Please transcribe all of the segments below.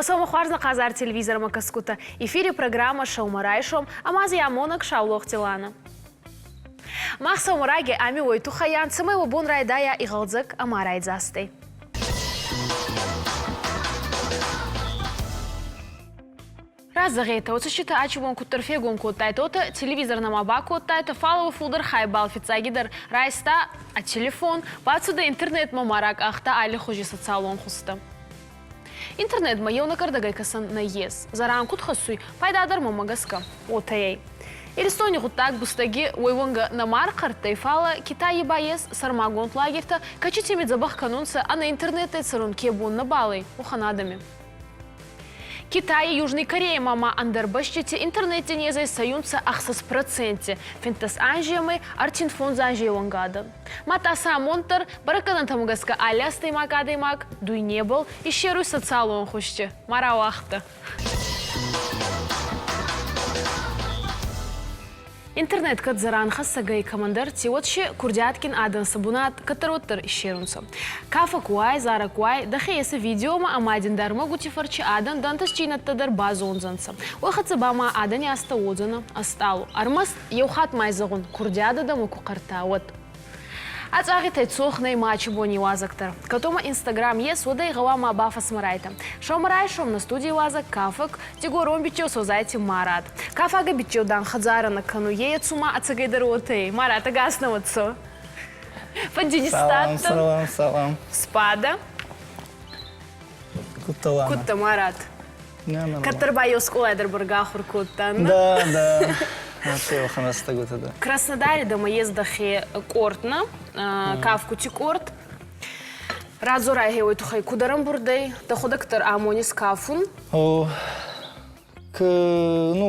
Осомо хварзна казар телевизорма каскута. Эфире программа «Шаумарайшом», а мази амонок шаулох тилана. Мах саумараге ами ойту хаян, самой бун райдая и галдзак амарайдзасты. Разагейта, отсчита ачивон куттерфегун коттайтота, телевизор на мабаку оттайта, фаловый фулдер хайбал фицагидер, райста, а телефон, пацуда интернет мамарак ахта али хожи социалон хуста. Интернет ма еу накардагай касан на ес, заран кут хасуй, пайдадар мамагаска, отаей. Иристони гутак бустаги уйвонга на маркар тайфала Китай ебаес сармагон плагерта, качите медзабах канунца, а на интернете царунке бун на балой, уханадами. Китай и Южной Кореи мама андербащите интернете не зайсаюнца ахсас проценте. Фентас анжиямы артинфон занжи лонгада. Матаса монтер бараканантамугаска алястай макадой мак, дуй не был, и щеруй социалон хущи. Маравахта. Интернет кат заран хасагай командир тиотши курдяткин адан сабунат катароттер ищерунца. Кафа куай, зара куай, дахееса видеома амадин дарма гутифарчи адан дантасчинат тадар базу онзанца. Ойхатса бама адани аста одзана, асталу. Армас еухат майзагун курдяда даму кукарта вот. Ацагитай цохнай мачи бони вазактар. Катома Инстаграм ес водай гавама бафа смарайта. Шаумарай шом на студии вазак кафак, тигором бичо созайте Марат. Кафага бичо дан хазара на кану ецума ацагайдар отей. Марат агасна отцо. Фандинистат. Салам, салам. Спада. Кутталана. Кутта Марат. Катарбайос кулайдар бургахур куттан. Да. Краснодаре дома ездахе кортна, кавку ти корт. Разорай геой тухай кударам бурдей, таходактар амонис кафун. Ну,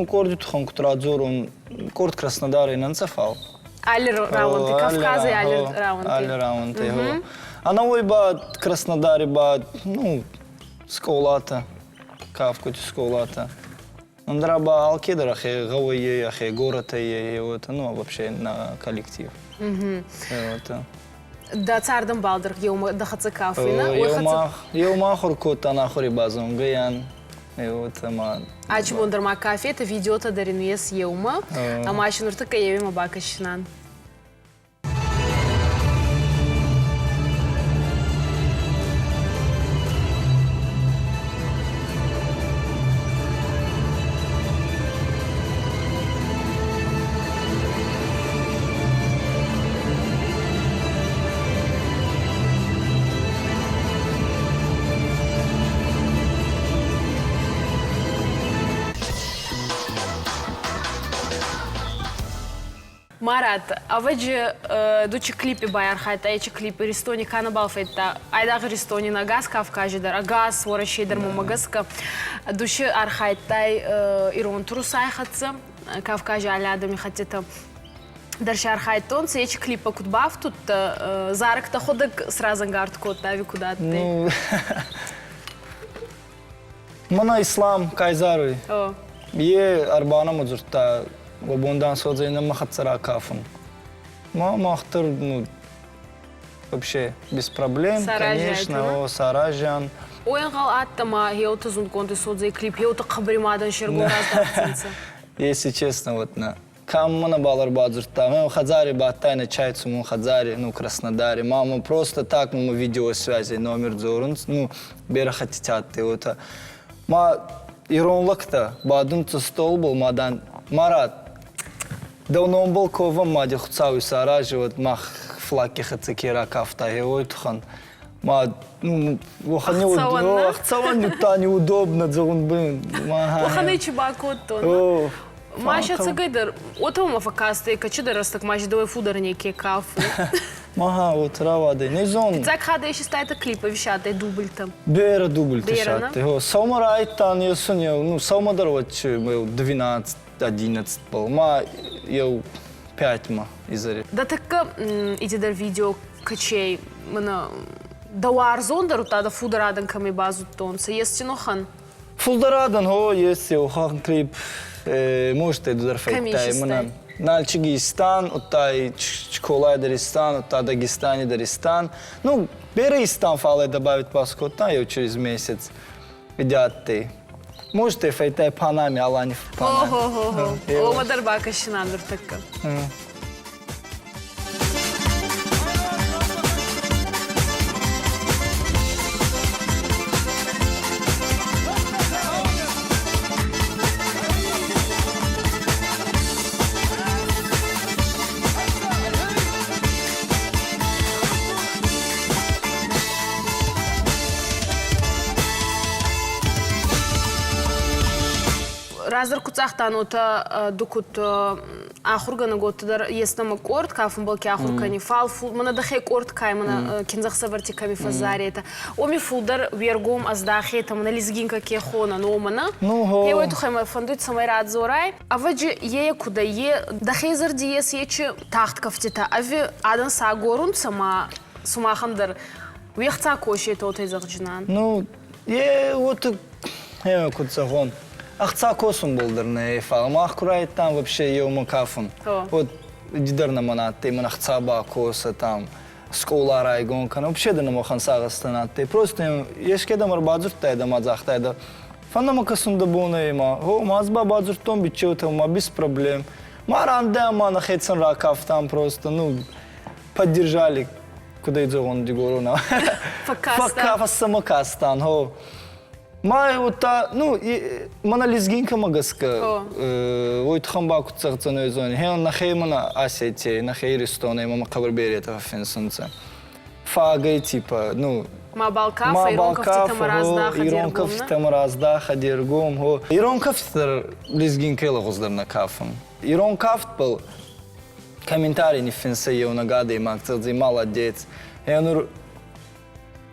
кордю тухан кутрадзорун, корт Краснодаре нанцафал. Али раунты, Кавказы али раунты. Али раунты, а новой бад Краснодаре бад, ну, сколата, кавку ти сколата. Андраба алкедер, ахе гауе, ахе города и вот, ну вообще на коллектив. Да цардам балдер, еума дахаца кафина. Еума хоркота на хори базом гаян. И вот ама. А чему дарма кафе это видео-то даринуес еума, а машин уртака евима бакашинан. Марат, а вы же дучи клипы байархайта, эти клипы Ристони канабалфайта, айдагы Ристони на газ Кавказидар, а газ ворощейдар мумагаска, дучи архайтай ирон трусай хатса, Кавкази алядами хотета. Дальше архайтон, эти клипы кутбав тут зарак-то ходок сразу гард кот, тави куда-то. Ну, мана ислам кайзаруй. Е арбана муджурта. Вабундан содзайна махатсара кафун. Махтар, ну, вообще без проблем, конечно, саражан. Ойнгал аттама, еута зунконты содзай клип, еута кабримадан шергу раздавцинца. Если честно, вот на каммана балар бадзурта, мы в Хадзаре баттай чайцу, мы в Хадзаре, ну, Краснодаре, мама просто так, мы видеосвязи, номер дзорун, ну, бера хотят, вот. Ма иронлакта, бадунца стол был, мадан, Марат. Давно он был кова мади хуцауи саражи вот мах флаки хацекера кафта геой тухан ма ну ахцаван юта неудобно дзон бы аханы чебакот то маша цегайдар отома факасты качидар растак маша давай фудар неке кафу мага вот равады не зон так хада еще стаята клипа вещатай дубль там бера дубль тишат его самарайтан ясуня ну самадарвать был 12-11 был, ма eu 5 ма изари. Да така идедар видео качей мана давар зондар тада фударадан ками базу тонца есть нохан. Фударадан ho есть охан клип можете дар фейтай мана Налчигистан, оттай Чколай Даристан, оттай Дагестане Даристан. Ну, Берестан фале добавить паскота, я через месяц. Видят-ты. Может, и фейте панами, а не в панами. Ого-го-го. О, мадарба кашинандыр такка. Разыр куцахтан ота дукут ахургана готыдар еснама корт, кафын балки ахуркани фал фул, мана дахе корт кай, мана кинзахса вартиками фазари это. Оми фулдар вергом аздахе, там на лизгинка кехона, но мана. Я вот ухайма фандует самай рад зорай. А ваджи е куда е дахе зарди ес ече тахт кафтита, ави адан са горун сама сумахандар. Уехца коши это ота изахджинан. Ну, вот я куцахон. Ахца косум болдырны фалма ахкурай там вообще ема кафун. Вот дидерна манатты, мана ахца ба коса там школа райгон кан вообще да намахан сагастанатты. Просто ешкеда марбаджуртай да мазахтай да. Фанама касунда буна ема. О мазба баджуртон бичеута ма без проблем. Маранде мана хетсан ракаф там просто ну поддержали куда идён дигорона. Факаф самокастан ho. Май вот та, ну, мана лизгинка магаска, ой тхамба куцахцан ойзони, хеон нахей мана асете, нахей ристоне, мама кабарбери это фенсунца. Фагай типа, ну, Мабалкаф, иронков титамараздах, иронков титамараздах, адиргом, ho. Иронков титар лизгинка лагоздар на кафам. Иронков был комментарий не фенсе еу нагады, макцадзи молодец. Хеонур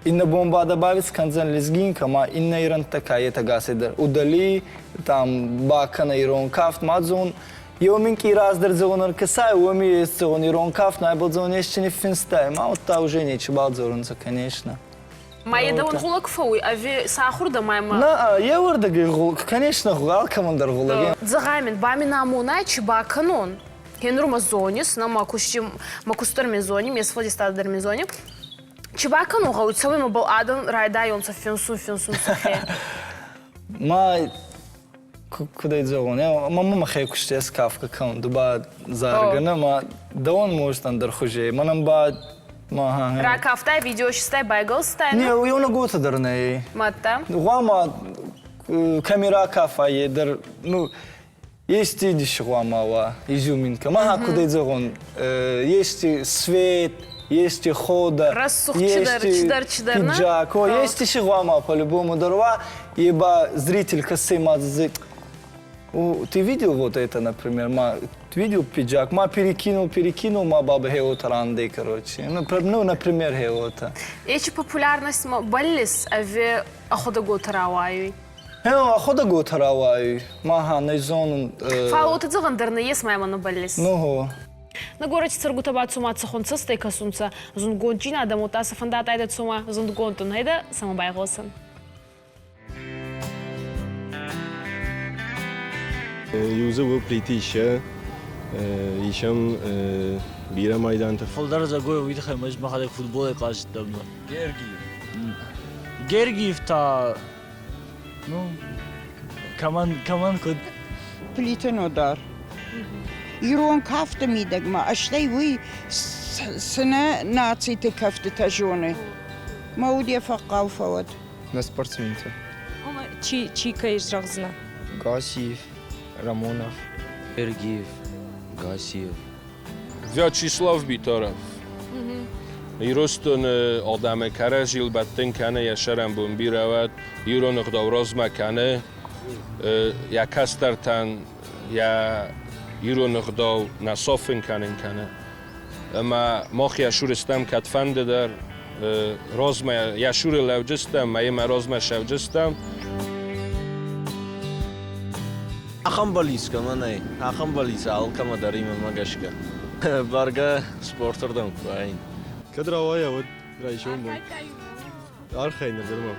инна бомба добавить канзан лезгинка, ма инна иран такая тагасидар. Удали там бака на ирон кафт мадзон. Йоминки раздер зонар касай, уми есть зон ирон кафт, найбал зон еще не финстай. Ма вот та уже не чебал зонца, конечно. Майя да он гулак фауи, а ви сахур да майма. На, я варда гулак, конечно гулак командар гулак. Загамин бами на амунай чеба канон. Хенрума зонис, на макустар мезони, месфоди стадер мезони. Чебака ну гаут савой ма был адан райда и он со финсун сахе. Ма куда идён? Я мама махе куште скафка кан дуба заргана, ма да он может андер хуже. Манам ба ма. Ракафтай видео шестай байгалстай. Не, у него гота дарней. Матта. Вама камера кафа едер, ну есть идиш вама изюминка. Ма куда идён? Есть свет. Есть хода, есть пиджак, есть еще гуама по-любому дорога, ибо зритель косы мазы. Ты видел вот это, например, ты видел пиджак, перекинул, баба хеота ранды, короче. Ну, например, хеота. Эчи популярность баллис, а ви охота го тараваю. Охота го тараваю, маха, на зону. Фау, ты загандарна есть моя на баллис. Ну, на городе Царгутабад сума цахонца стейка сумца зунгончина да мутаса фандата айда сума зунгонтун айда сама байгосан. Юзу bu plitişe işem bira maydanta. Фолдар за гой видих мэж махалек футбол кажет давно. Гергиев та ну каман код Плитенодar. İron kafta midagma. Aştay vi sene nazi te kafta tajone. Maudi faqaw fawad. На спортсменте. Чика из Рахзна. Гасиев, Рамонов. Ергиев, Гасиев. Вячеслав Битаров. ایرستون آدم کره جیل بدتن کنه یا شرم بومبی رود ایران اقداوراز مکنه یا کسترتن یا ایران اقداو نصافن کنه اما ما خیاشورستم کتفنده در رازمه یا شور لوجستم ما رازمه شوجستم Ахам балиска мане, ахам балиса алкама дарим магашка. Барга спортердан кайн. Kadar havaya var, rayşon bu. Arkayında durmam.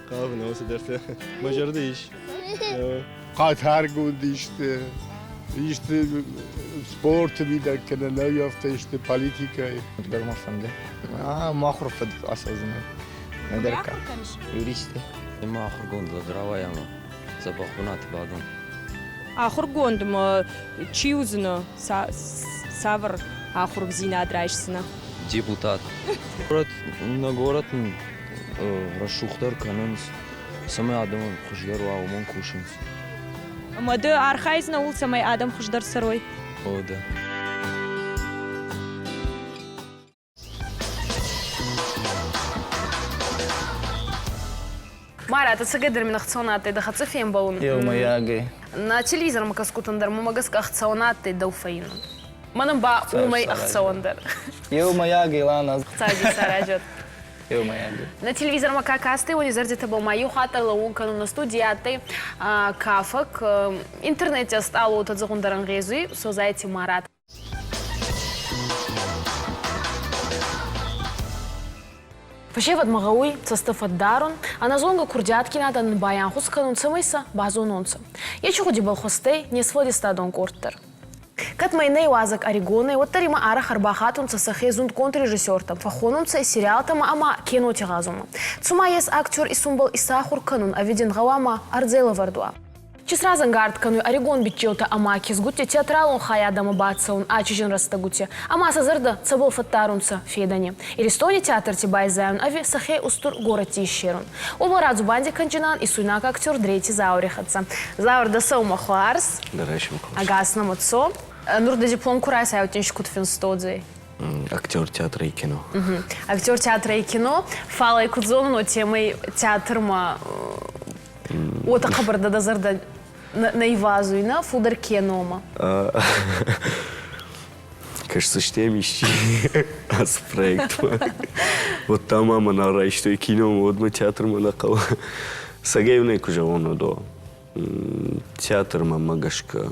Kahve nasıl derse. Başarılı iş. Katar gund işte sport vida kana yafta işte politika. Görmem fende. Mahruf asazını. Ne derka? Yuristi. ما آخر قند لدراوة ما زباخونات بعدين آخر گوند ما چی وزنه سافر آخر بزینه درایشسنه депутат. Город на город расшухтар канонс. Самый адамон хуждар ва умон кушинс. ما ده آرخایزنه ول سمای آدم خوش در سروی О да. Марат, ацагадыр мен ахционатты да хацефем балун. يوم ياقي На телевизор ма каскутандар ма магас ахционатты да уфаин. Манам ба умай ахциондар. يوم ياقي لانا Цади саражат. يوم ياقي На телевизор ма какасты они зарзита был маю хата лаункану на студияты кафак интернете стало от загундаран резуи созайте Марат. Пашеват магауи состав дарун, а на зонга курдятки надо на баян хусканун цемайса базунунца. Я чуди был хостей не своди стадон кортер. Кат майней вазак орегоны, вот тарима ара харбахатунца сахезунд контррежиссертам, фахонунца сериалтама ама кино тягазума. Цума есть актер и сумбал Исахур канун, а виден гавама Ардзела Вардуа. Чисразан гард орегон бичилта ама кизгути театралун хаядама бацаун ачижин растагути, ама сазарда цабыл фаттарунца федани. Иристони театр тибайзаун ави сахе устур город тишерун. Оба радзу банди канджинан и суйнак актер дрети заурихатца. Заур да саума хуарс, агасна мацо. Нурда диплом курай саутиншкут финстодзи. Актер театра и кино. Актер театра и кино. Фала и кудзону темой театрма. Ота хабарда да зарда на ивазуина фудар кинома. Кажется, что я мечти с проектом. Вот там мама нарай, что и кино, вот мы театр мы накал. Сагеевна кужа воно до театр мамагашка.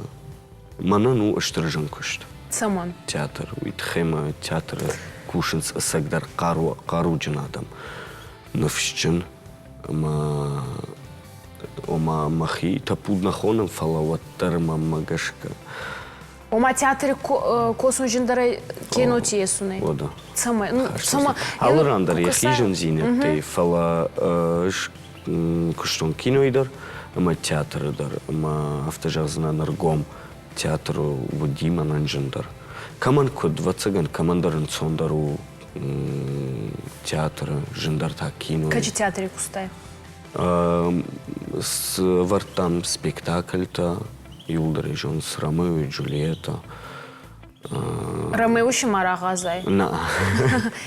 Мана ну аштражан кушт. Самон. Театр, уитхема театр кушинс сагдар кару джанадам. Навшчин ма ома махи тапуд нахонам фалаваттар мамагашка. Ома театре косун жиндаре кино тиесуне. Ода. Сама, ну сама. Алрандар яхижен зине те фала куштон кино идар, ама театр дар, ама автожазна наргом театру Вадима Нанджандар. Каман код вацаган командарн сондару театр жиндар та кино. Качи театре кустай. С вартам спектакль-то Юлдары Джонс, Ромео и Джульетта. Ромео шимара газай. На.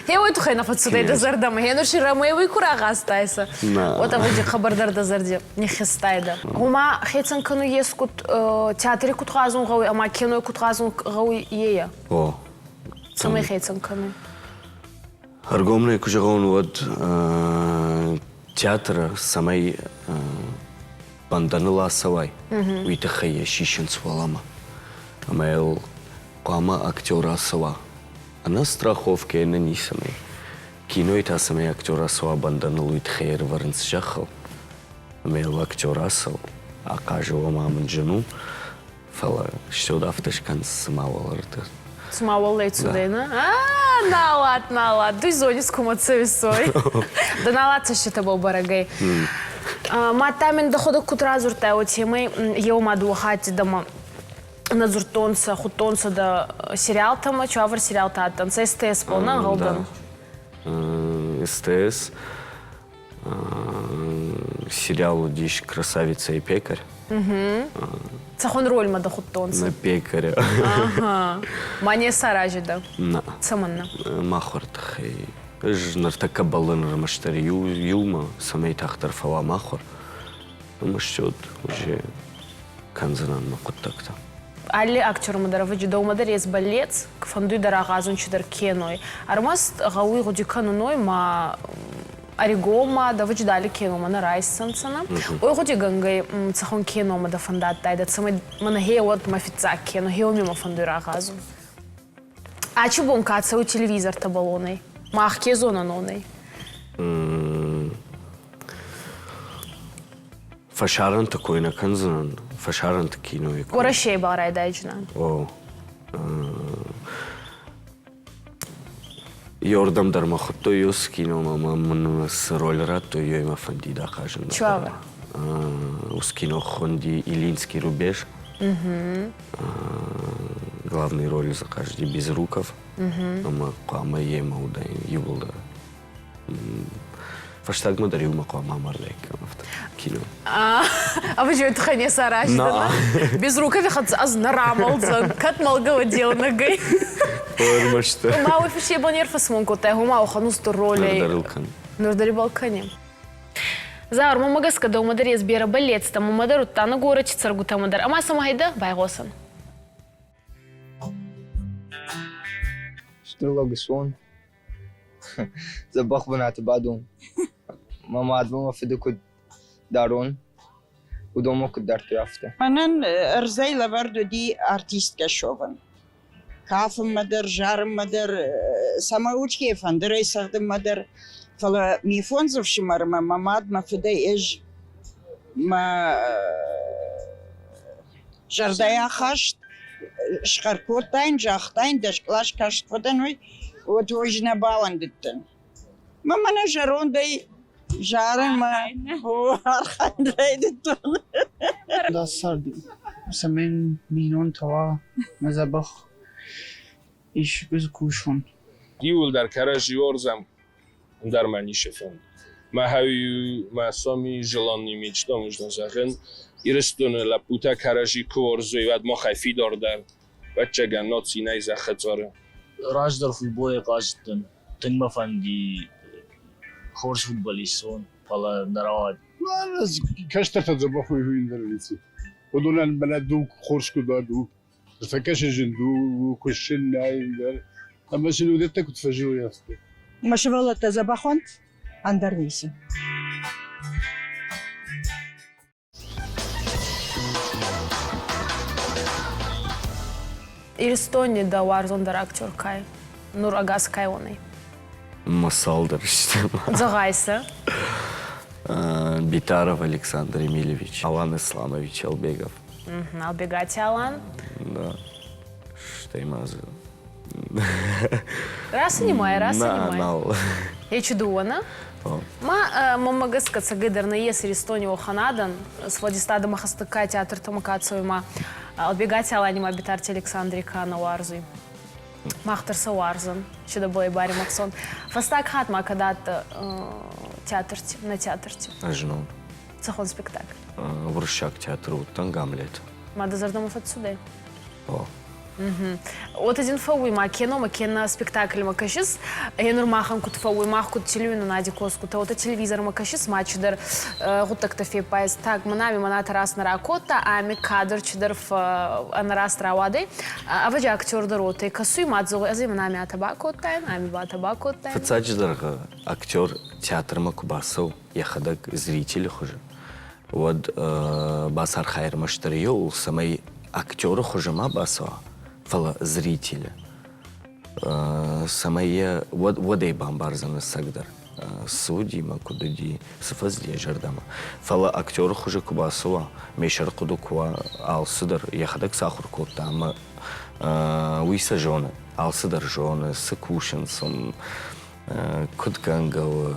Я вот хай на фацудай да зардам. Я нуши Ромео и кура гастайса. На. Вот аводи хабардар да зарди. Не хестайда. Ума хейцан кану ескут театре кут газун гауи, ама кино кут газун гауи ея. О. Самый хейцан кану. Аргомный кужагон вот театр самой банданыла савай. Уитахая шишен свалама. Амел кама актера сава. Она страховки на нисамой. Кино это самой актера сава банданылу уитахая варенс жахал. Амел актера сав. А кажего мамын жену. Фала что дафташкан самаваларды. Смавал цудейна. Налад. Дуй зони скумаца весой. Да наладца ще табал барагай. Матамин доходок кутразуртай от темой еума дуахати дама надзуртонца, хутонца да сериал тама, чувавар сериал татан. Це СТС полна голдан. СТС. Сериал «Дичь, красавица и пекарь». Це хон роль ма да хутонца. На пекаря. Ага. Мане саражи да. На. Саманна. Махвартах. Нартака балын рамаштар юлма, самей тахтар фала махвар. Мащот уже канзанан макуттакта. Али актер мадара ваджи да умадар ес балец, кфандуй дара газун чидар кеной. Армаст гауи годи кануной ма орегома да ваджи дали кено ма на райсансана. Ой годи гангай цахон кено ма да фандат тайда цамай мана хеот ма фицак кено хеоми ма фандуй ра газун. А чубон каца у телевизор табалоной? Мах кезона ноной. Фашаран такой на канзанан, фашаран кино. Горашей барай дайджна. О. Йордам дармахотто юс кино маман с роллера то йоима фандида кажем. Чава. Ус кино хонди Илинский рубеж. Главные роли закажди Безруков. Мама ема удай юлда. Фаштаг мы дарю маку мамарлек кино. А вы что это хане сарашта? Без рукави аз нарамалзан, кат малгава дел нагай. Ормашта. Мау фиши банер фасмонко та гумау ханусту роли. Нурдарилкан. Нурдарибалкани. Заур мамагаска да умадарез бера балетста мамадару тана горачи царгута мадар. Ама самайда байгосан. Штула сон. Забах бунат бадун. Мама адмама фидукут дарон. ودوما قدرت يافته. أنا رزيلة برضو دي أرتيست كشوفن. كافم مدر جارم مدر سماوش كيف هندري يستخدم مدر فلا ميفونزف شمر ما ماد ما فدي إج ما جردايا خشت شخركوتين جاختين دشكلاش كشت فدنوي وتوجنا باوندتن. ما منا جرون دي جارن ما هو أرخان ريدتون. دا سردی سمین مینون توا مزبخ ایش گز کوشون دیول در کرج یورزم در منیشه فند ما هاوی ما سامی جلانی میچتا مجدن زخن ایرستون لپوتا کرجی کورزوی ود ما خیفی داردر بچه گنات سینه زخطاره راج در فوتبول قاجدن تنگ مفندی خورش فوتبالیستون فلا درواد از کشت تزبخوی هوین درویسی ودون البلد دوك خورش كدادو تفكش جندو وكشن نايم دار اما شنو ديتا كنت فجو يا اختي ما شغلة تزبخونت اندرنيسي Ирстони да Варзондер актер Кай. Нур Агас Кайоной. Масалдар işte. Загайса. Битаров Александр Емельевич. Алан Исламович Албегов. Албегати Алан. Да. Штеймазы. Раз анимай, раз анимай. Нал. Я чудована. Ма мамагас кацагыдар на ес Иристони Оханадан с Владистада Махастыка театр Тамакацуйма. Албегати Аланима Битарти Александре Кана Варзуй. Махтар Сауарзан, чудо было и Барри Максон. Фастак хатма когда-то театрти, на театрти. Ажнун. Цахон спектакль. Врщак театру, там Гамлет. Мада зардамов отсюда. О. Вот один фауй ма кино спектакль макашис. Я нормахан кут фауй мах кут телевизор на дикоску. То вот телевизор макашис мачудер вот так-то фепайс. Так манами манат раз на ракота, а ми кадр чудер в анарас травады. А вы актер дороты. Касуй мадзо, а за манами атабакотай, ами ба атабакотай. Фацадждар актер театр Макубасов. Я ходак зрители хуже. Вот Басар Хайр Маштарио, самый актер хуже ма басо. Фала зрители. Самая водой бомбарзана сагдар. Судьи макудади сфазди жардама. Фала актер хуже Кубасова. Мешар кудуква алсыдар. Я ходак сахар котама. Уиса жона. Алсыдар жона. Сакушенсом. Кудгангал.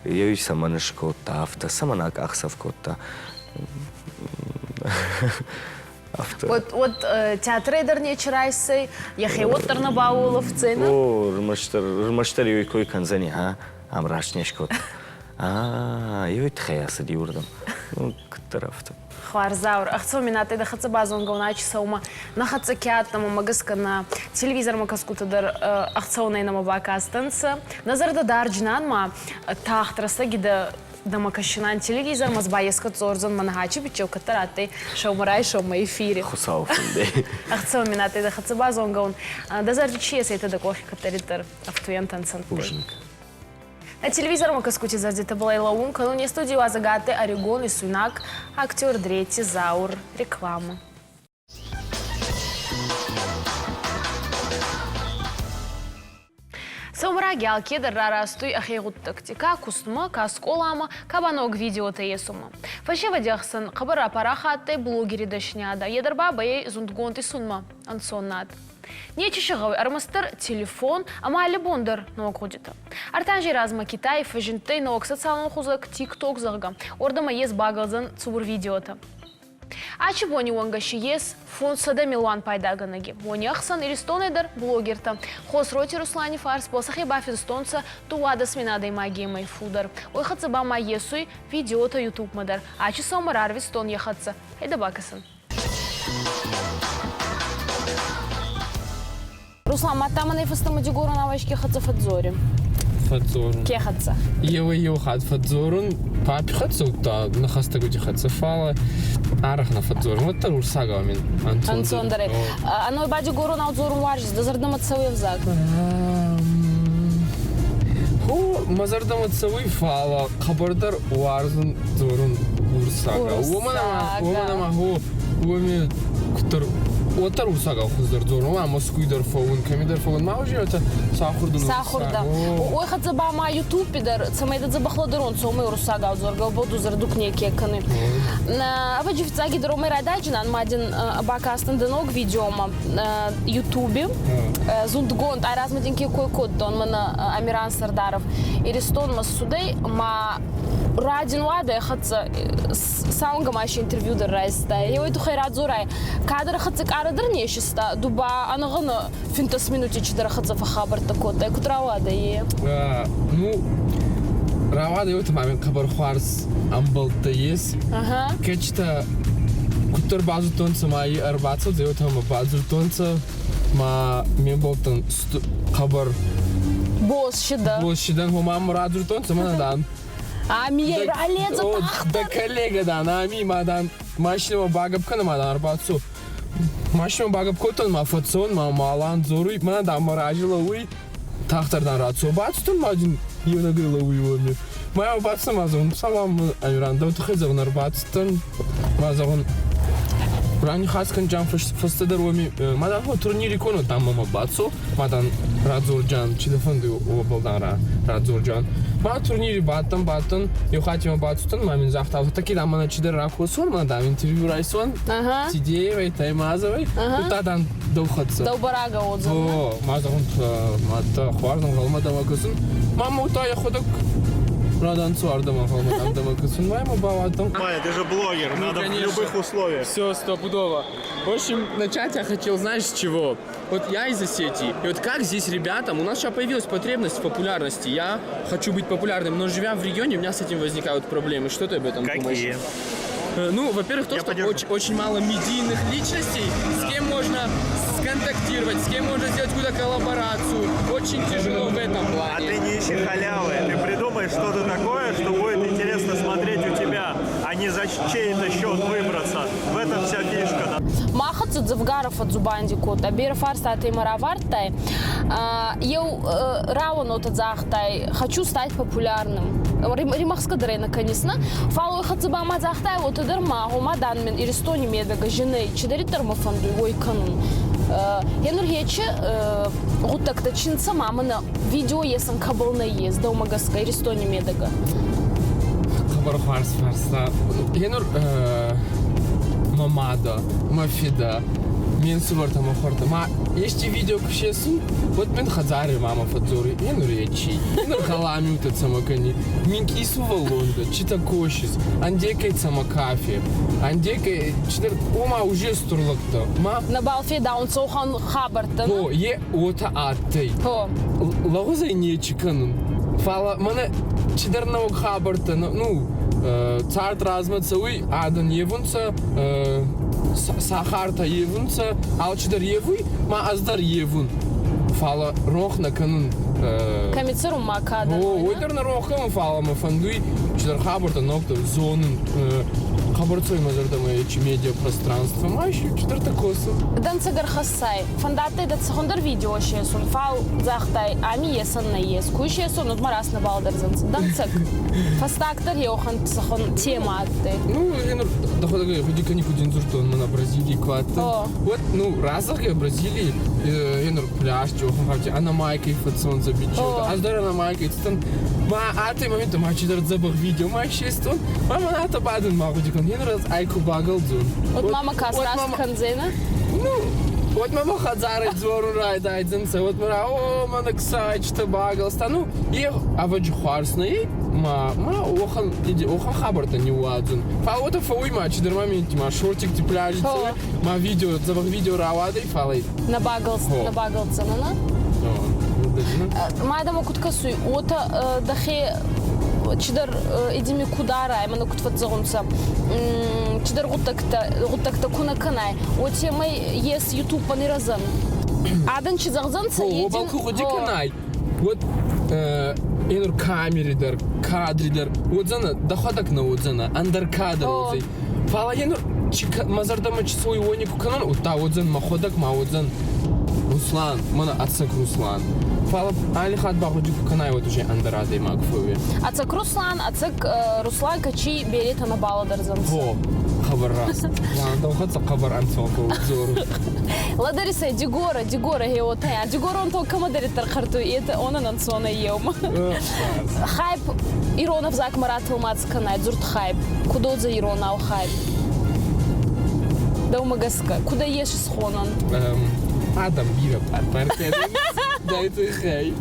Я и сама нашкота. Авто. Сама на ахсавкота. Вот театр Эдерне Чарайсы, я хеот Тарнабаулов цена. О, рмаштар юй кой канзани, а? Амрашнешкот. Юй тхаяса диурдам. Ну, катарафта. Хварзаур. Ахцо минаты да хатса базон гауначи саума. На хатса кятнама магаска на телевизор макаскута дар ахцо найнама бакастанца. Назарда дарджнанма тахтраса гида да макашинан телевизор мазбаескат зорзон манхачи бичо катараты шоумарай шоума эфире. Хусау финде. Ахцо минаты да хатса базон гаун. Да зарчи это да кохи катаритар автуен танцанты. Ужник. На телевизор макаскути зардита была и лаун, кануне студию Азагаты, Орегон и Сунак, актер Дрети, Заур, реклама. Саумраги алкедер рарастуй ахейгут тактика, кустума, касколама, кабанок видео таесума. Фашева дяхсан, кабара парахаттай блогери дашняда, едерба бай зундгонти сунма, ансоннат. Нечишевый армастер телефон, а мали бондар на окудита. Артанжи разма Китай фажинтей на ок социальный хузак тик-ток зарга. Ордама ес багалзан цубур видеота. Ачы бони уангаши ес фонсада милуан пайдаганаги. Бони ахсан иристонайдар блогерта. Хос роти Руслани фарс посахи бафидстонца туада сминадай магии майфудар. Ой хатса ба маесуй видеота ютуб мадар. Ачы самарар вистон ехатса. Эда бакасан. Руслан, матама на фастама дигора на вачке хатса фадзори. Фадзорун. Ке хатса? Ева хат фадзорун. Папи хатса ута на хаста гуди хатса фала. Арах на фадзорун. Вот тарур сага амин. Антон даре. Аной бади гору на удзорун варжис. Дазардам отсавы взак. Ху мазардам отсавы фала. Хабардар варзун зорун урсага. Умана ху уми кутар Отар урсага хуздор зорун. Ама скуйдар фоун, камидар фоун. Ма уже это сахурдан. Сахурда. Ой хат заба ма ютуб пидар. Самайда забахладарон. Сомы урсага зорга боду зардук неке каны. На аваджи фицаги дромы рададжинан мадин бакастан деног видеома ютубе. Зундгонд айразмадинки кой код дон мана Амиран Сардаров. Иристон масудей ма радин вада хатса саунга маши интервью дар райста. Ой тухайрад зорай. Кадр хатсик арадар нешиста. Дуба анагана финтас минути чидара хатса фахабар такота. Кутравада е. Ну Равада ёта мамин хабар хварс амбалта ес. Кечта кутар базу тонца маи арбаца ёта ма базу тонца ма мен болтан хабар Бос шида. Бос шидан хомам радур тонца манадан. Ми ралеза тахта. Да коллега дан ами мадан машина багап кана мадан арбацу. Машина багап котон ма фатсон ма малан зоруй мадан маражила уй тахтардан рацу бацтун мадин Юнагрила уйвами. Моя баца мазон салам Амиран. Да утхезав нарбацтан мазон. Рани хаскан джан фастадар вами. Мадан хо турнири коно там мама бацу. Мадан Радзурджан чидафанды обалдан Радзурджан. Ма турнири баттан. Ё хатима бацтан мамин захтав. Таки да мана чидар ракосон мадан интервью райсон. Сидеевай таймазовай. Утадан довхатса. Довбарага отзыв. О, мазон мата хвардан галмада макасын. Мама утая ходок радан цуардама галмада макасын. Мама баватам. Майя, ты же блогер, надо в любых условиях. Все стопудово. В общем, начать я хотел, знаешь, с чего? Вот я из Осетии. И вот как здесь ребятам, у нас сейчас появилась потребность в популярности. Я хочу быть популярным, но живя в регионе, у меня с этим возникают проблемы. Что ты об этом думаешь? Какие? Ну, во-первых, то, что очень мало медийных личностей, с кем можно сконтактировать, с кем можно сделать какую-то коллаборацию. Очень тяжело в этом плане. А ты не ищи халявы, ты придумай что-то такое, что будет интересно смотреть у тебя, а не за чей-то счет выбраться. В этом вся фишка. Махат Зевгаров от Зубанди кот, а бер фарста от Имаравартай. Я равно от Захтай. Хочу стать популярным. Римахска дрейна, конечно. Фалу хатзаба мазахтай вот и дерма, гумадан мен иристони медага женей, чидари термофанду его канун. Я нургече вот так точинца мама на видео есам кабал на ез, да умагаска иристони медага. Хабар фарста. Я нур мамада, мафида. Мен суварта махорта. Ма есть видео кушесун. Вот мен хазари мама фадзори. Я нуречи. Я нур халами утат самакани. Минки сувалонда. Чита кошис. Андекай самакафе. Андекай читар. Ома уже стурлакта. Ма. На балфе даун сохан хабарта. О, е ота атей. О. Лагузай не чиканун. Фала мана читар на хабарта. Ну. Царт размаца уй адан евунца. Сахарта евунца, алчидар евуй, ма аздар евун. Фала рохна канун. Камицеру макада. Ойдар на рохам фала ма фандуй, чидар хабарта нокта зонун. Хабарцой мазардама эчи медиапространство. Ма еще чидар такоса. Данцагар хасай. Фандатай да цахондар видео шесун. Фал захтай ами есан на ес. Куй шесун от марас на балдарзанц. Данцаг. Фастактар еохан цахон тема атты. Ну, я дохода ходи канику динзуртон на Бразилии кватта. Вот, ну, разах я Бразилии, я на пляж, чохан хати, а на майке фацон забичил. А здорово на майке, там, ма, а ты момент, ма чидар забах видео, ма шестон, мама на это баден ма ходи кан, я раз айку багал зон. Вот мама кастас канзена? Ну, Вот мама хазары дзору райдайдзенца, вот мара, о, мана ксай, что багалста, ну, и аваджи хуарсны, ма охан хабарта не уадзун. Фалота фауй матч, дер моменти, ма шортик ти пляжицы, ма видео, забах видео равады, фалай. На багалца, на? Майда ма куткасуй, ота дахе чидар идими кудара, именно кутфатзагунца. Чидар гутакта куна канай. Оте май ес YouTube паниразан. Адан чизагзанца един. О, балку ходи канай. Вот енур камеридер, кадридер. Вот зана дахадак на вот зана андеркадр вот зай. Фала енур мазардама число ионику канон. Вот та вот зан маходак ма вот зан Руслан, мана ацак Руслан. Фала али хат багудику канай вот уже андерады магфуви. Ацак Руслан, Руслан качи берета на баладарзанца. Во. Хабар раз. Да ухатса хабар антсоку зору. Ладариса Дигора геотая. Дигора он то камадаритар харту и это он анансона ем. Хайп Иронов зак Марат Илмац канай зурт хайп. Куда за Ирона хайп? Да умагаска. Куда ешь схонан? Адам бира парпаркет. Да это хай.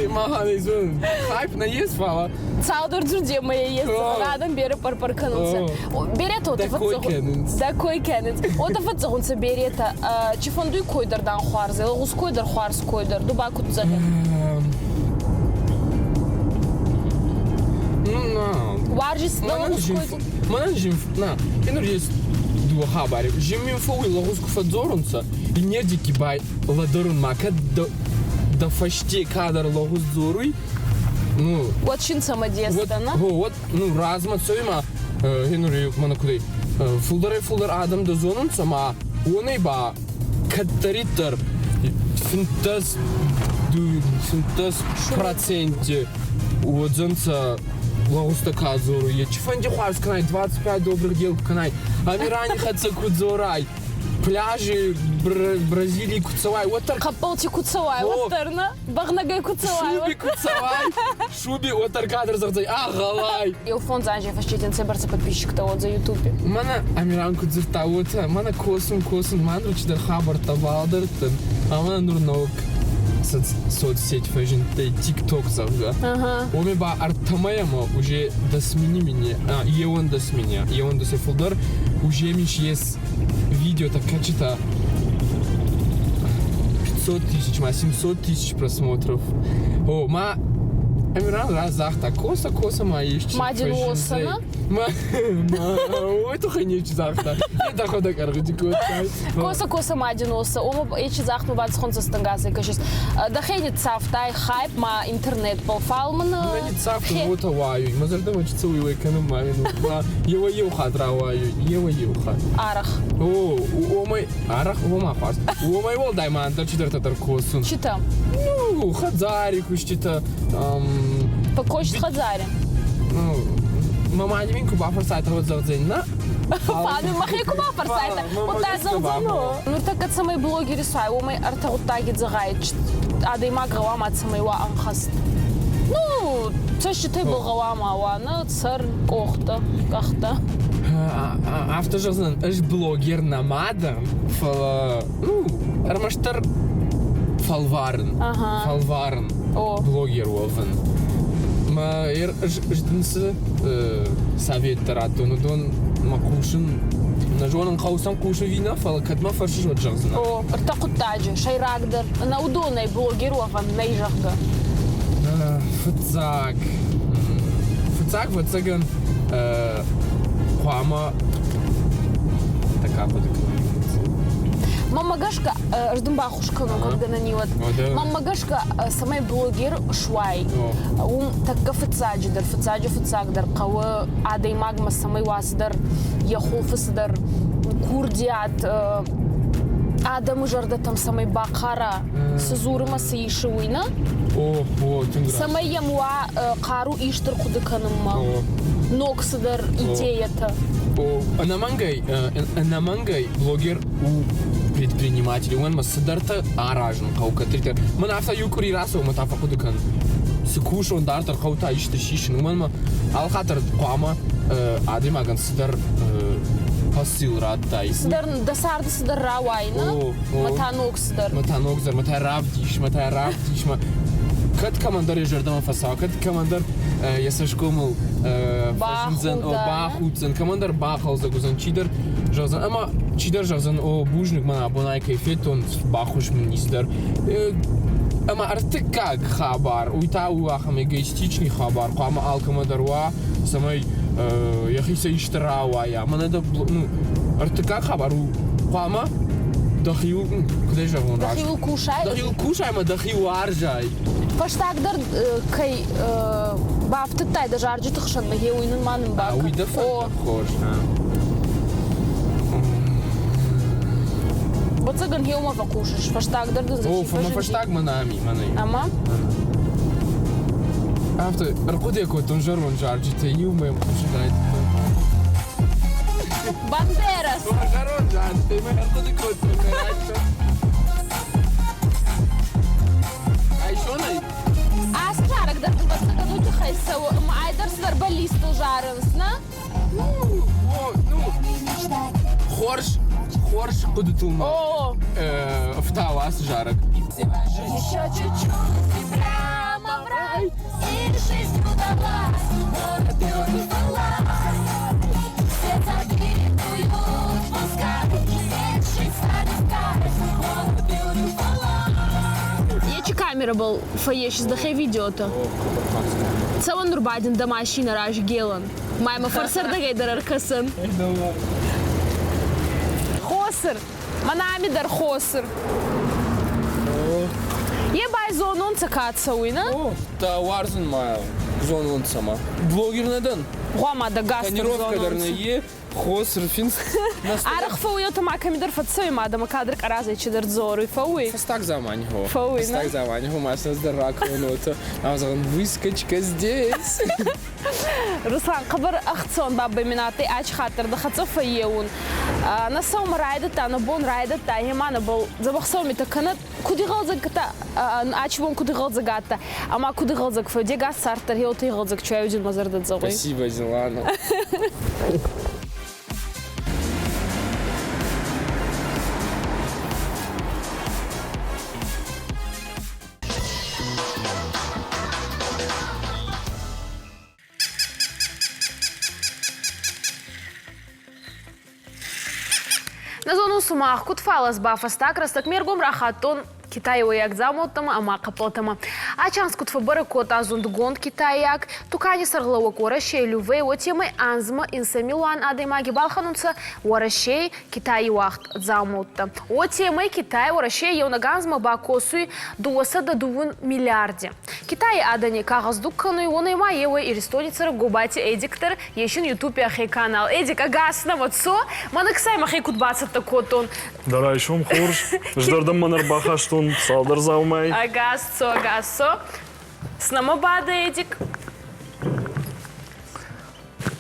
Махана изун. Хайп на ес фала. Цаудор джурде моя ес. Адам бира парпарканунца. Берета ота фатзагун. Да кой кенец. Ота фатзагунца берета. Чифондуй койдар дан хуарзе. Лагус койдар хуарс койдар. Дуба кутзага. Варжис лагус койдар. Манан жим на. Енур есть дуа хабари. Жимин фоуи лагус куфадзорунца. И нердики бай ладорун мака да фаште кадар лагус зоруй. Ну. Вот чин самодеста, на? Вот, ну разма цойма. Енур мана кудей. Фулдар адам да зонунца ма. Онай ба катаритар. Финтас проценте. Вот зонца лагуста казору. Я чифанди хуарс канай 25 добрых дел канай. Амирани хатса кудзорай. Пляжи Бразилии куцавай. Вот так. Капалти куцавай. Вот тарна. Багнагай куцавай. Шуби куцавай. Шуби вот так кадр захзай. Агалай. И у фонд занжи фашчитин цебарца подписчик-то вот за ютубе. Мана Амиран кудзирта вот. Мана косун манру чидар хабар табалдыртын. А мана нурнок. Соцсеть фэжин тикток завга. Оми ба артамаяма уже до смени меня. Еон до сменя. Еон до сефулдар. Уже миш есть видео так качета 500 тысяч, 700 тысяч просмотров. О, ма Амиран разахта коса ма есть. Мадин осана. Ой, то не захта. Это хода каргдико. Коса мадин оса. Ома эчи захту бац хонца стангасы кашис. Да хедит цафтай хайп ма интернет полфалман. Да не цафту вот аваю. Мазардам эчи целый эконом мамину. Его юха траваю. Арах. О, мой арах ома фас. Ома его дайман да четверта таркосун. Чита. Ну, хадзарику чита. Покош хадзари. Ну, мама не винку бафер сайта вот завдень, на? Фаны махику бафер сайта. Вот та завдено. Ну так от самой блогери сай, у мой арта вот тагит загайч. А да има гавам от самой ва анхаст. Ну, це ще ти был гавам ауана, цар кохта, кахта. Автожазан, эш блогер намадам, ну, армаштар фалварен. Блогер овен. Ма ждынсы совет тарату, но дон макушин на жонан қаусан кушы вина фала кадма фаршы жод жағзына. О, ырта құттажы, шайрагдыр. На удонай блогер ован найжақды. Фыцак вот цаган хуама така подык. Мама Гашка, ждем бахушка, ну когда на нее. Мама Гашка, самый блогер швай. Он так фацаджидер, фацагдер, кого адей магма самый васдер, яхофсдер, курдиат, адам жарда там самый бакара, сазурма саишуина. О, тингра. Самый ямуа кару иштер кудыканымма. Ноксдер идея-то. О, анамангай блогер у предпринимателей. Он масдарта аражн каука тритер. Ман афта юкури расо матафа кудукан. Сукушон дартар каута иште шишин. Ман ма алхатар кама адимаган сдар حاصل راتای صدر دسار صدر راوای نه متانوک صدر متى رافديش ما كد كماندر يجردم فساكت كماندر يسشكمل فاشنزن او باخوتزن كماندر باخل زغزن چیدر جازن اما چیدر جازن او بوجنك من ابونای كيفيتون باخوش من نيزدر اما ارتكاك خبر ويتاو اخم эгоистичный خبر قام алкомадар ва самой يخيسه اشتراوايا من это ну ارتكاك خبر قام دخيل كده جون دخيل كوشاي ما دخيل ارجاي فاشتاقدر كي بافتتاي دا جارجي تخشن ما هي وين ما نباك وي دفع خوش بتصقن هي وما فكوشش فاشتاقدر دا زي ما فاشتاق منامي اما after رقودي كنت جرون جارجي تيو ما مشدايت بانديراس جرون جارجي ما رقودي كنت Aslarek dar basta că nu te hai să mai dar să darba listul jarensna. Хорш قدتوما افتاواس جارك Еще чуть-чуть и прямо в рай, и жизнь удалась, город beautiful. Все завидуют пускай, свет жизнь станет кайф, город beautiful. Яичи камера был фаешис да хай видеото. Цава Нурбадин да машина раш гелан. Майма фарсар да гайдар аркасан. Хосыр. Манами дар хосыр. Ебай зонун цакатса уйна? Та варзын ма зонун сама. Блогер недан. Хуама да гастр зонун. Тренировка дарнае. Хосыр финс. Арах фауйота ма камидар фатсой ма да ма кадр каразай чидар зору фауй. Фастак замань хо. Фауй, Фастак замань хо масна здарак нота. Азан выскочка здесь. Руслан қабыр ахтсон бабы минаты ач хатыр да хатса фаеун. На сом райдата на бон райдата хемана бол забахсом мета канат куди галзагта ач бон куди галзагата. Ама куди галзаг фаде гас сартер хеоти галзаг чуайдин мазардат зогой. Спасибо, Зелана. На зону сумах кутфалас бафастак растак мергом рахатон Китай уяк замоттама, ама каплотама. Ачанс кутфабары кот азунд гонд Китаяк, тукани сарлауак уарашей лювей, отемай анзма инсамилуан адаймаги балханунца уарашей Китай уахт замотта. Отемай Китай уарашей еунаганзма бакосуй дуаса да дувун миллиарде. Китай адани кагаз-дуккану ионайма евой иристоницара губати эдиктор ешин ютубе ахей канал. Эдик агасна ватсо, манаксай махей кутбацата котон. Дарайшум хорш, ждардам манарбаха что салдар заумай. Агасо. Снамабада Эдик.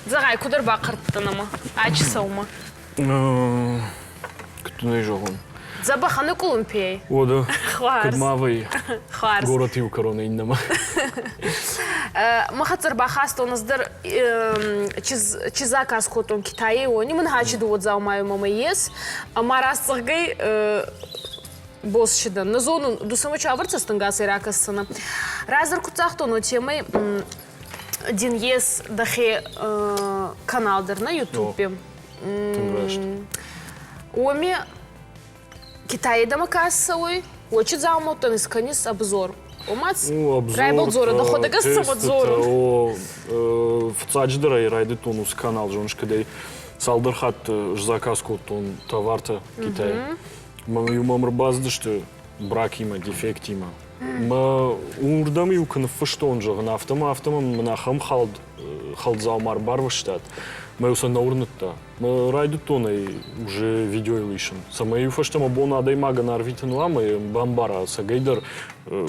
Загай, кудар бақырттанама? Ачы саума? Күтіне жоғын. Забаханы кулымпей. Ода. Хварс. Кыдмавый. Хварс. Город и укороны иннама. Махацар бахаста у нас дар чизакас котон Китае, они манхачи дуот заумаю мама ес, а марас цагай босшидан. На зону до самоча върца стангаса и ракасана. Разър куцахтон от темай дин ес дахе канал дар на ютубе. Оми Китае да макасауй, очи заумаутан исканис обзор. Омац? Райбал зора, дохода гастамат зору. В цадждара и райды тонус канал, жонш, кадей салдархат заказ котон товарта Китае. Мамыр баздышты брак има, дефект има. Ма урдам юкан фаштон жағын автома мына хам халд заумар барваштат. Ма юсан наурнытта. Ма райды тонай уже видео илышын. Сама юфаштама бона адаймага нарвитын ламы бамбара сагайдар.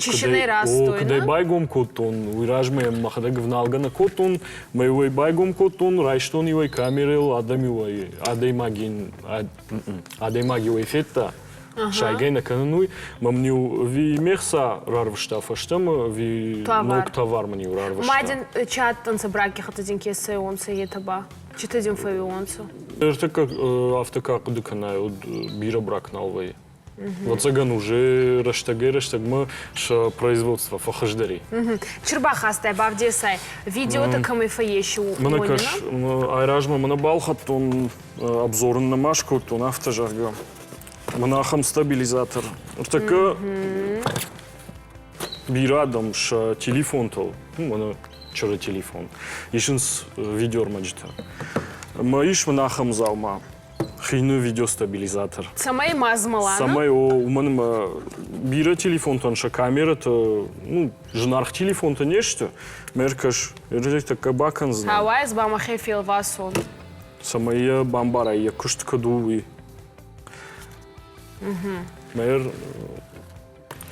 Чишинай растой, Кадай байгом котон, уйражме махадаг вналгана котон, ма юай байгом котон, райштон юай камерел, адаймаги юай фетта. Шайгайна канануй, мамню ви мехса рарвшта фаштам, ви ног товар маню рарвшта. Мадин чат танца браки хатадин кесе онца етаба. Читадин фави онцу. Эртека автокак дыканай, бира брак налвей. Вот цаган уже раштаг ш производство фахаждари. Чурба хастай бавдесай. Видео-то камыфа ещё Манакаш, айражма манабалхат, он обзорын на машку, он автожарга. Манахам стабилизатор. Эртека бирадам ш телефон-то, мана чара телефон. Ишинс видеормаджта. Маиш манахам залма. Хейну видеостабилизатор. Самай мазмала, Самай у меня бира телефон-то, ша камера-то, женарх телефон-то нечто. Меркаш, это такая баканзна. Хавайс бамахе фил васон. Самая бамбара, я кушт кадуи. Мер,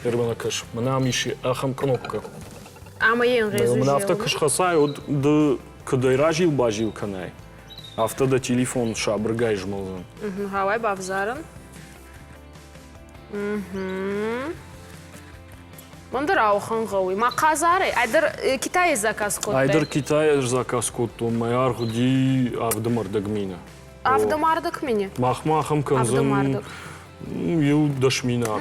ербанакаш, мана миши ахам кнопка. Амаен резужил. Мана автокаш хасай, от да кадай ражил бажил канай. Автода телефон шабргай жмалзан. Хавай бавзаран. Мандара хангауи. Мақазары. Айдар Китай заказ кот. Айдар Китай заказ кот. Майар худи авдамардак мина. Авдамардак мине. Махмахам канзан. Авдамардак. Ю дашминар.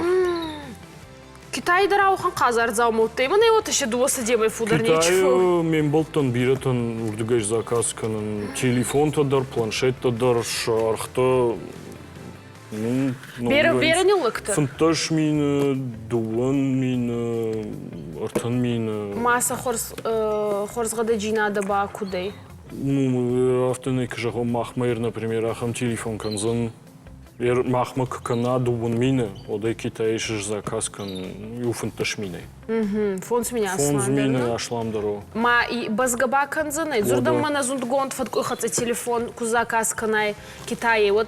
Китай дараухан қазар заумылтты. Мына вот еще дуосы демай фудар Китай нечего. мен болтан биратан урдыгаш заказ канан. Телефон-то дар, планшет-то дар, шарх-то. Бері лыкты. Фанташ мина, дуан мина, артан мина. Маса хорзгада джинада ба кудей. Автонайка жаго махмайр, например, ахам телефон канзан. Махмак кана дуан мина, одай китайшиш заказ кан юфанташ минай. Фонс меня Фонс мина ашлам даро. Ма и базгаба канзанай. Зурдам мана зундгонт фаткухаца телефон кузаказ канай Китае. Вот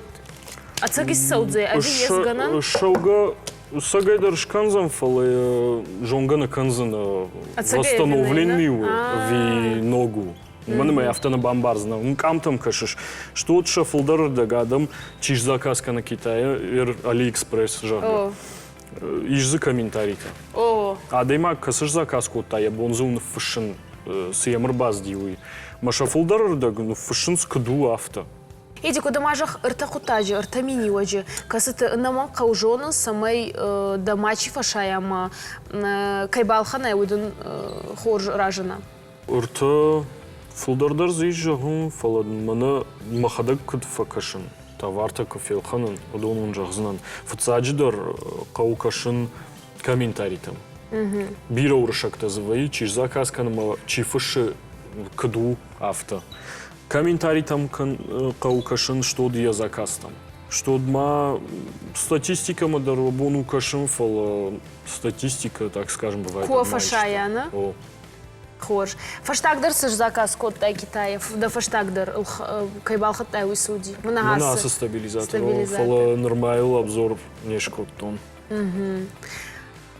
ацагис саудзе, а виес ганан? Шауга сагайдар шканзан фалы жонгана канзана восстановлен миу ви ногу. Мана май автона бомбарзна. Камтам кашиш. Что от шафлдар дагадам чиш заказка на Китае, Алиэкспресс жарга. Иш за комментарийта. А дейма касыш заказку тая бонзун фышын сыямыр баз диуи. Ма шафлдар дагну фышын скаду авто. Эди куда мажах рта кутажи, рта миниwaji. Касыты наман каужонын самай дамачи фашаяма кайбалхана уйдын хор ражына. Рта фулдардар зейжагун фаладын мана махадак кыд факашын. Таварта кофелханын, удонун жагзынан. Фацаджидар каукашын комментаритам. Бира урышакта зваи, чиш заказ канама чифыши кыду авто. Комментарий там каукашын, что я заказ там. Что дма статистика мадарабону кашын фала статистика, так скажем, бывает. Ко фашаяна? Хош. Фаштагдар сыш заказ кот тай Китаев, да фаштагдар кайбалхат тай уйсуди. Манаса стабилизатор. Фала нормайл обзор нешкот тон.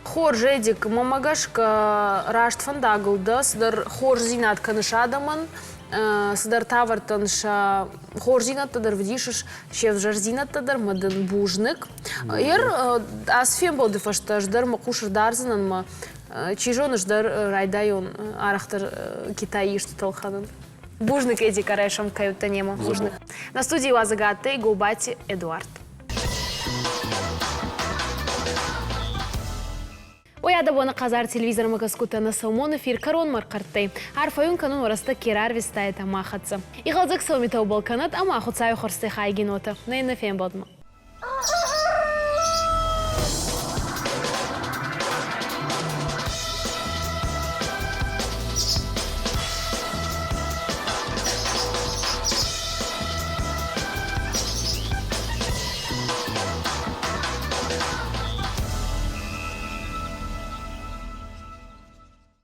Хор жедик мамагашка рашт фандагылда, сдар хор зинат канышадаман. Сдар тавартан ша хорзинаттадыр вдишиш, шев жарзинаттадыр мадын бужник. Ер асфем болды фаштаждар мақушыр дарзынан ма чижоныждар райдайон арахтар Китай ишты талханын. Бужник эди карайшам каюта нема бужник. На студии Лазагатте Гулбати Эдуард. Ояда боны қазар телевизорыма каскутаны саумон эфир карон марқарттай. Арфайын канун орасты керар вестайта махатсы. Иғалзак саумитау балканат, ама ахуцаю хорсты хайгеноты. Нейна фен бодма.